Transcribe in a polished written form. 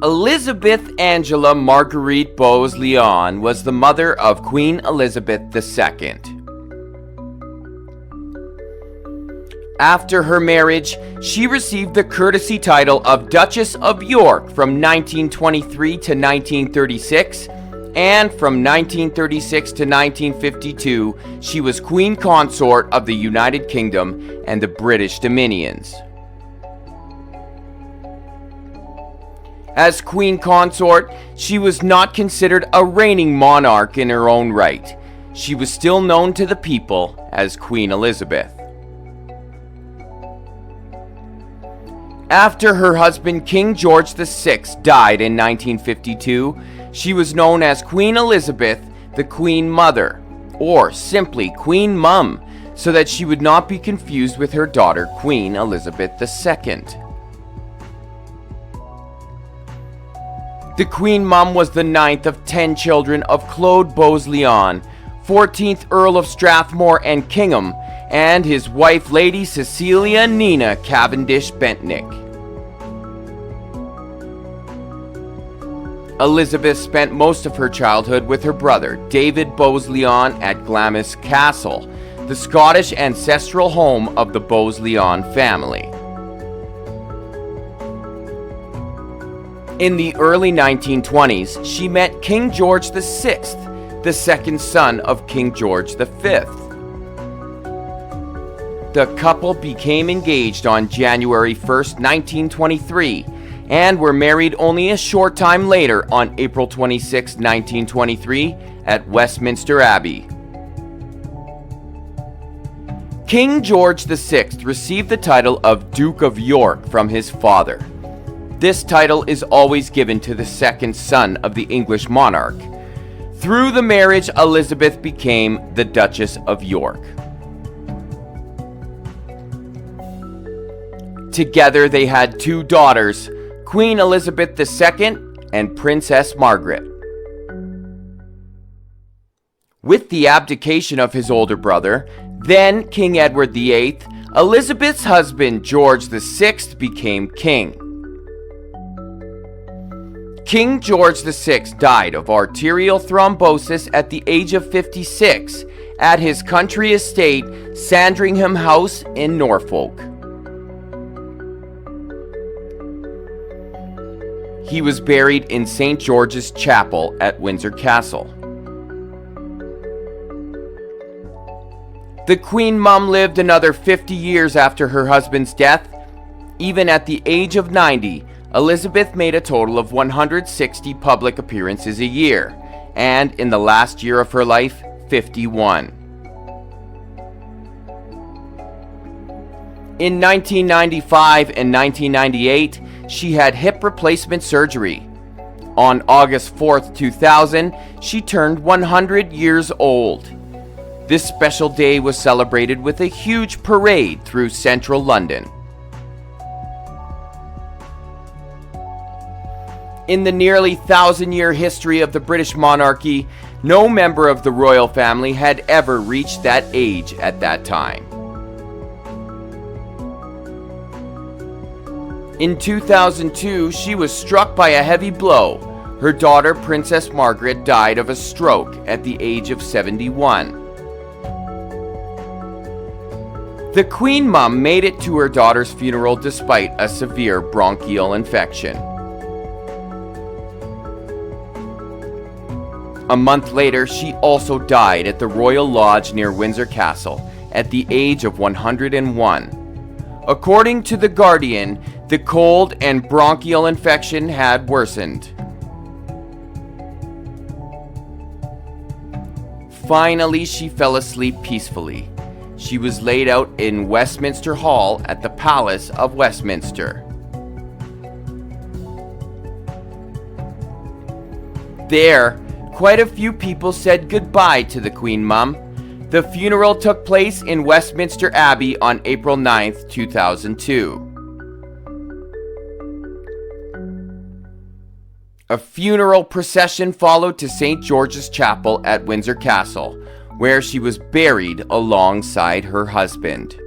Elizabeth Angela Marguerite Bowes-Lyon was the mother of Queen Elizabeth II. After her marriage, she received the courtesy title of Duchess of York from 1923 to 1936, and from 1936 to 1952, she was Queen Consort of the United Kingdom and the British Dominions. As Queen Consort, she was not considered a reigning monarch in her own right. She was still known to the people as Queen Elizabeth. After her husband King George VI died in 1952, she was known as Queen Elizabeth, the Queen Mother, or simply Queen Mum, so that she would not be confused with her daughter Queen Elizabeth II. The Queen Mum was the ninth of 10 children of Claude Bowes-Lyon, 14th Earl of Strathmore and Kingham, and his wife Lady Cecilia Nina Cavendish Bentnick. Elizabeth spent most of her childhood with her brother, David Bowes-Lyon, at Glamis Castle, the Scottish ancestral home of the Bowes-Lyon family. In the early 1920s, she met King George VI, the second son of King George V. The couple became engaged on January 1, 1923, and were married only a short time later on April 26, 1923, at Westminster Abbey. King George VI received the title of Duke of York from his father. This title is always given to the second son of the English monarch. Through the marriage, Elizabeth became the Duchess of York. Together they had two daughters, Queen Elizabeth II and Princess Margaret. With the abdication of his older brother, then King Edward VIII, Elizabeth's husband George VI became king. King George VI died of arterial thrombosis at the age of 56 at his country estate, Sandringham House in Norfolk. He was buried in St. George's Chapel at Windsor Castle. The Queen Mum lived another 50 years after her husband's death. Even at the age of 90, Elizabeth made a total of 160 public appearances a year, and in the last year of her life, 51. In 1995 and 1998, she had hip replacement surgery. On August 4th, 2000, she turned 100 years old. This special day was celebrated with a huge parade through central London. In the nearly 1,000-year history of the British monarchy, no member of the royal family had ever reached that age at that time. In 2002, she was struck by a heavy blow. Her daughter, Princess Margaret, died of a stroke at the age of 71. The Queen Mum made it to her daughter's funeral despite a severe bronchial infection. A month later, she also died at the Royal Lodge near Windsor Castle at the age of 101. According to The Guardian, the cold and bronchial infection had worsened. Finally, she fell asleep peacefully. She was laid out in Westminster Hall at the Palace of Westminster. There, quite a few people said goodbye to the Queen Mum. The funeral took place in Westminster Abbey on April 9, 2002. A funeral procession followed to St. George's Chapel at Windsor Castle, where she was buried alongside her husband.